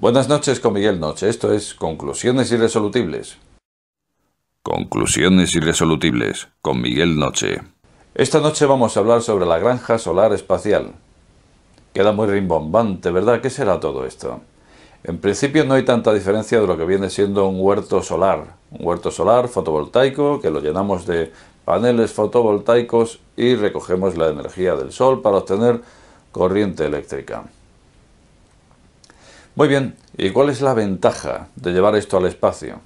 Buenas noches con Miguel Noche. Esto es Conclusiones Irresolubles. Conclusiones Irresolubles con Miguel Noche. Esta noche vamos a hablar sobre la granja solar espacial. Queda muy rimbombante, ¿verdad? ¿Qué será todo esto? En principio no hay tanta diferencia de lo que viene siendo un huerto solar. Un huerto solar fotovoltaico que lo llenamos de paneles fotovoltaicos y recogemos la energía del sol para obtener corriente eléctrica. Muy bien, ¿y cuál es la ventaja de llevar esto al espacio?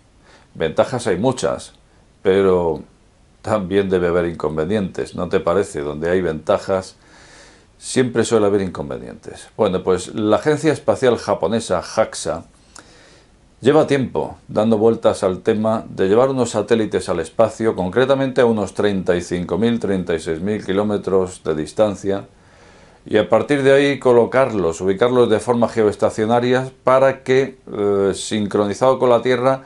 Ventajas hay muchas, pero también debe haber inconvenientes, ¿no te parece? Donde hay ventajas, siempre suele haber inconvenientes. Bueno, pues la agencia espacial japonesa JAXA lleva tiempo dando vueltas al tema de llevar unos satélites al espacio, concretamente a unos 35.000, 36.000 kilómetros de distancia, y a partir de ahí ubicarlos de forma geoestacionaria para que, sincronizado con la Tierra,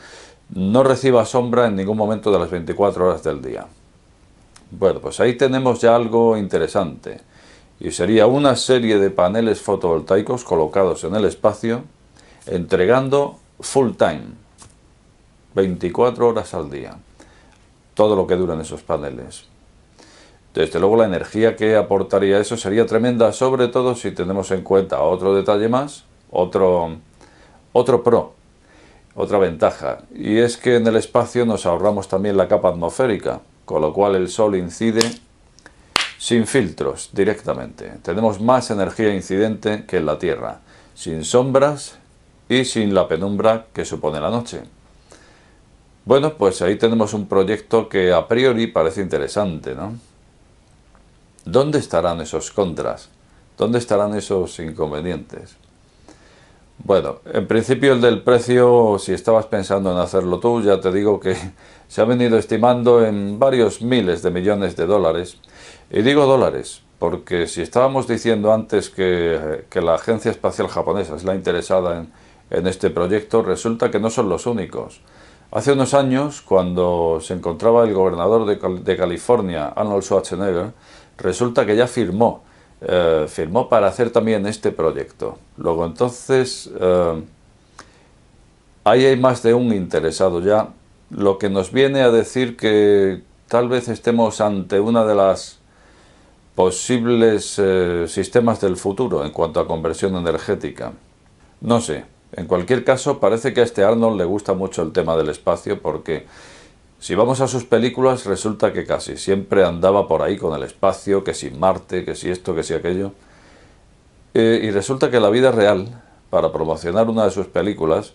no reciba sombra en ningún momento de las 24 horas del día. Bueno, pues ahí tenemos ya algo interesante, y sería una serie de paneles fotovoltaicos colocados en el espacio, entregando full time, 24 horas al día, todo lo que duran esos paneles. Desde luego la energía que aportaría eso sería tremenda, sobre todo si tenemos en cuenta otro detalle más, otro pro, otra ventaja, y es que en el espacio nos ahorramos también la capa atmosférica, con lo cual el sol incide sin filtros directamente. Tenemos más energía incidente que en la Tierra, sin sombras y sin la penumbra que supone la noche. Bueno, pues ahí tenemos un proyecto que a priori parece interesante, ¿no? ¿Dónde estarán esos contras? ¿Dónde estarán esos inconvenientes? Bueno, en principio el del precio, si estabas pensando en hacerlo tú, ya te digo que se ha venido estimando en varios miles de millones de dólares. Y digo dólares, porque si estábamos diciendo antes que la Agencia Espacial Japonesa es la interesada en este proyecto, resulta que no son los únicos. Hace unos años, cuando se encontraba el gobernador de California, Arnold Schwarzenegger, resulta que ya firmó para hacer también este proyecto. Luego entonces, ahí hay más de un interesado ya, lo que nos viene a decir que tal vez estemos ante una de las posibles sistemas del futuro en cuanto a conversión energética. No sé, en cualquier caso parece que a este Arnold le gusta mucho el tema del espacio, porque si vamos a sus películas resulta que casi siempre andaba por ahí con el espacio, que si Marte, que si esto, que si aquello. Y resulta que la vida real, para promocionar una de sus películas,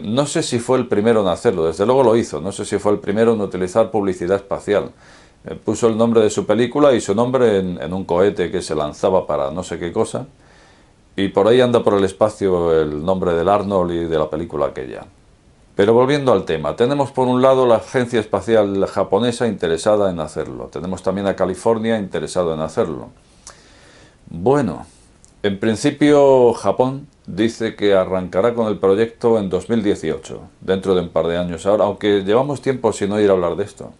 no sé si fue el primero en hacerlo, desde luego lo hizo, no sé si fue el primero en utilizar publicidad espacial. Puso el nombre de su película y su nombre en un cohete que se lanzaba para no sé qué cosa, y por ahí anda por el espacio el nombre del Arnold y de la película aquella. Pero volviendo al tema, tenemos por un lado la Agencia Espacial Japonesa interesada en hacerlo. Tenemos también a California interesado en hacerlo. Bueno, en principio Japón dice que arrancará con el proyecto en 2018, dentro de un par de años ahora, aunque llevamos tiempo sin oír hablar de esto,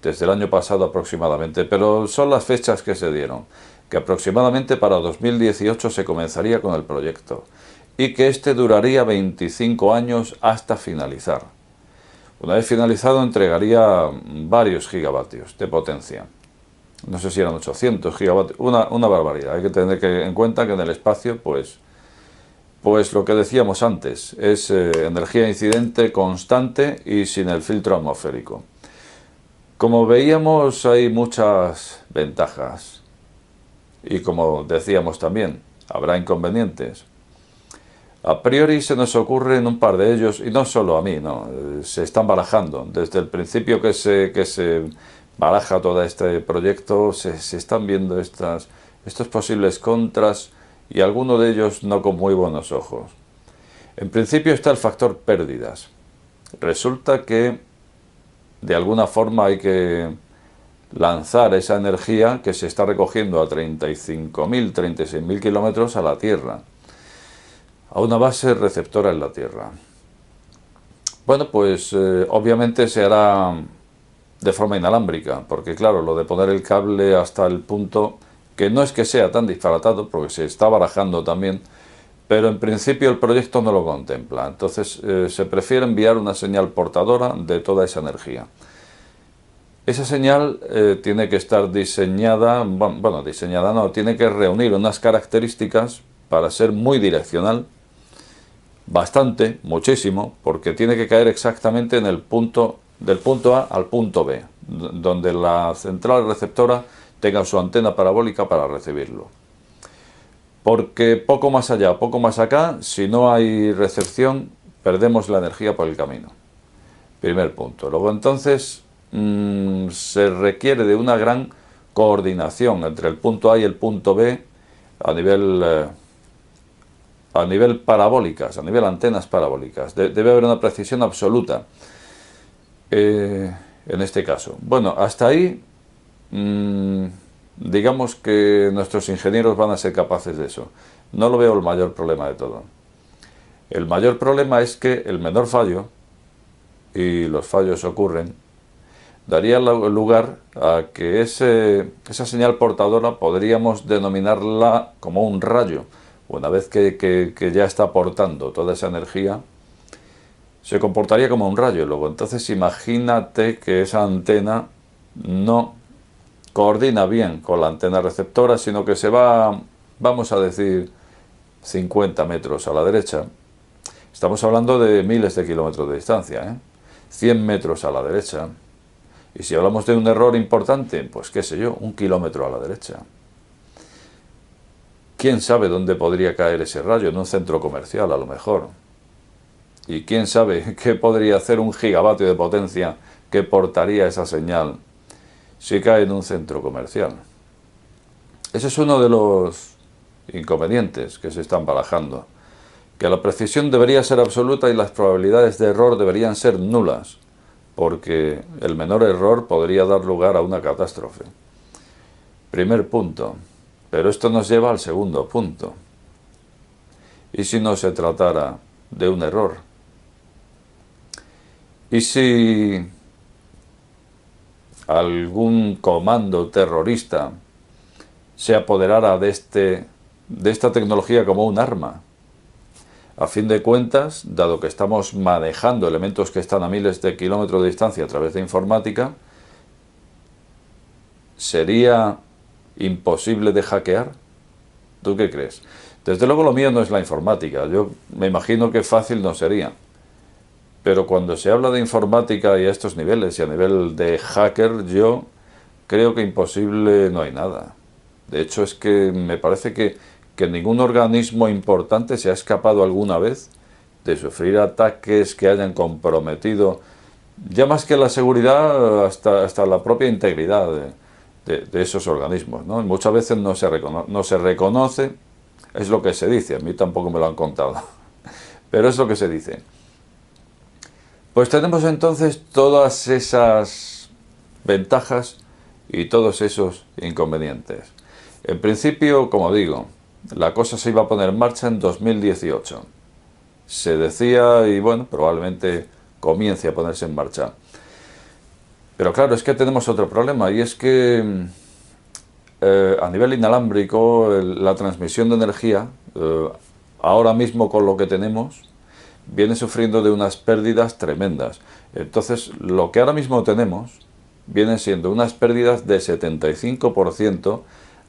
desde el año pasado aproximadamente, pero son las fechas que se dieron, que aproximadamente para 2018 se comenzaría con el proyecto, y que este duraría 25 años hasta finalizar. Una vez finalizado entregaría varios gigavatios de potencia. No sé si eran 800 gigavatios, una barbaridad. Hay que tener en cuenta que en el espacio, pues lo que decíamos antes, es energía incidente constante y sin el filtro atmosférico. Como veíamos, hay muchas ventajas. Y como decíamos también, habrá inconvenientes. A priori se nos ocurren un par de ellos, y no solo a mí, no, se están barajando. Desde el principio que se baraja todo este proyecto, se están viendo estos posibles contras, y algunos de ellos no con muy buenos ojos. En principio está el factor pérdidas. Resulta que de alguna forma hay que lanzar esa energía que se está recogiendo a 35.000, 36.000 kilómetros a la Tierra, a una base receptora en la Tierra. Bueno, pues obviamente se hará de forma inalámbrica, porque claro, lo de poner el cable hasta el punto, que no es que sea tan disparatado, porque se está barajando también, pero en principio el proyecto no lo contempla. Entonces se prefiere enviar una señal portadora de toda esa energía. Esa señal tiene que estar diseñada, bueno, diseñada no, tiene que reunir unas características para ser muy direccional, bastante, muchísimo, porque tiene que caer exactamente en el punto, del punto A al punto B, donde la central receptora tenga su antena parabólica para recibirlo. Porque poco más allá, poco más acá, si no hay recepción, perdemos la energía por el camino. Primer punto. Luego entonces se requiere de una gran coordinación entre el punto A y el punto B a nivel parabólicas, a nivel antenas parabólicas. Debe haber una precisión absoluta en este caso. Bueno, hasta ahí digamos que nuestros ingenieros van a ser capaces de eso. No lo veo el mayor problema de todo. El mayor problema es que el menor fallo, y los fallos ocurren, daría lugar a que esa señal portadora podríamos denominarla como un rayo. Una vez que ya está aportando toda esa energía, se comportaría como un rayo. Luego, entonces imagínate que esa antena no coordina bien con la antena receptora, sino que se va, vamos a decir, 50 metros a la derecha. Estamos hablando de miles de kilómetros de distancia, 100 metros a la derecha. Y si hablamos de un error importante, pues qué sé yo, 1 kilómetro a la derecha. ¿Quién sabe dónde podría caer ese rayo? En un centro comercial, a lo mejor. Y quién sabe qué podría hacer un gigavatio de potencia que portaría esa señal si cae en un centro comercial. Ese es uno de los inconvenientes que se están barajando. Que la precisión debería ser absoluta y las probabilidades de error deberían ser nulas, porque el menor error podría dar lugar a una catástrofe. Primer punto. Pero esto nos lleva al segundo punto. ¿Y si no se tratara de un error? ¿Y si algún comando terrorista se apoderara de esta tecnología como un arma? A fin de cuentas, dado que estamos manejando elementos que están a miles de kilómetros de distancia a través de informática, ¿sería imposible de hackear? ¿Tú qué crees? Desde luego lo mío no es la informática, yo me imagino que fácil no sería. Pero cuando se habla de informática y a estos niveles y a nivel de hacker, yo creo que imposible no hay nada. De hecho es que me parece que ningún organismo importante se ha escapado alguna vez de sufrir ataques que hayan comprometido, ya más que la seguridad, hasta la propia integridad de esos organismos, ¿no? Muchas veces no se reconoce, es lo que se dice, a mí tampoco me lo han contado, pero es lo que se dice. Pues tenemos entonces todas esas ventajas y todos esos inconvenientes. En principio, como digo, la cosa se iba a poner en marcha en 2018. Se decía, y bueno, probablemente comience a ponerse en marcha. Pero claro, es que tenemos otro problema, y es que a nivel inalámbrico la transmisión de energía, ahora mismo con lo que tenemos, viene sufriendo de unas pérdidas tremendas. Entonces, lo que ahora mismo tenemos vienen siendo unas pérdidas de 75%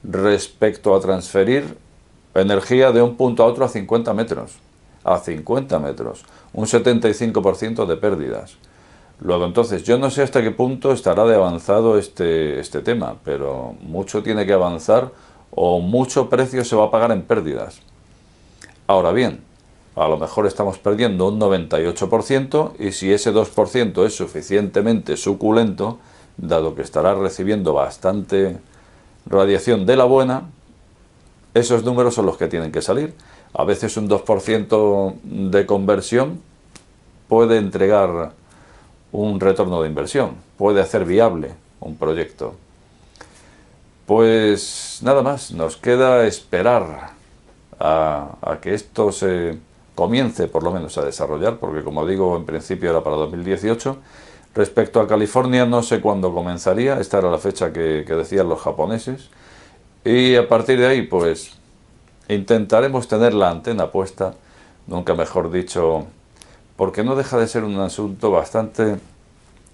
respecto a transferir energía de un punto a otro a 50 metros. A 50 metros. Un 75% de pérdidas. Luego, entonces, yo no sé hasta qué punto estará de avanzado este tema, pero mucho tiene que avanzar o mucho precio se va a pagar en pérdidas. Ahora bien, a lo mejor estamos perdiendo un 98% y si ese 2% es suficientemente suculento, dado que estará recibiendo bastante radiación de la buena, esos números son los que tienen que salir. A veces un 2% de conversión puede entregar un retorno de inversión, puede hacer viable un proyecto. Pues nada más, nos queda esperar a que esto se comience por lo menos a desarrollar, porque como digo, en principio era para 2018. Respecto a California, no sé cuándo comenzaría, esta era la fecha que decían los japoneses, y a partir de ahí, pues, Intentaremos tener la antena puesta, nunca mejor dicho, porque no deja de ser un asunto bastante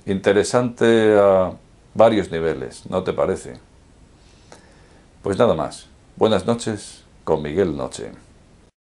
interesante a varios niveles, ¿no te parece? Pues nada más. Buenas noches con Miguel Noche.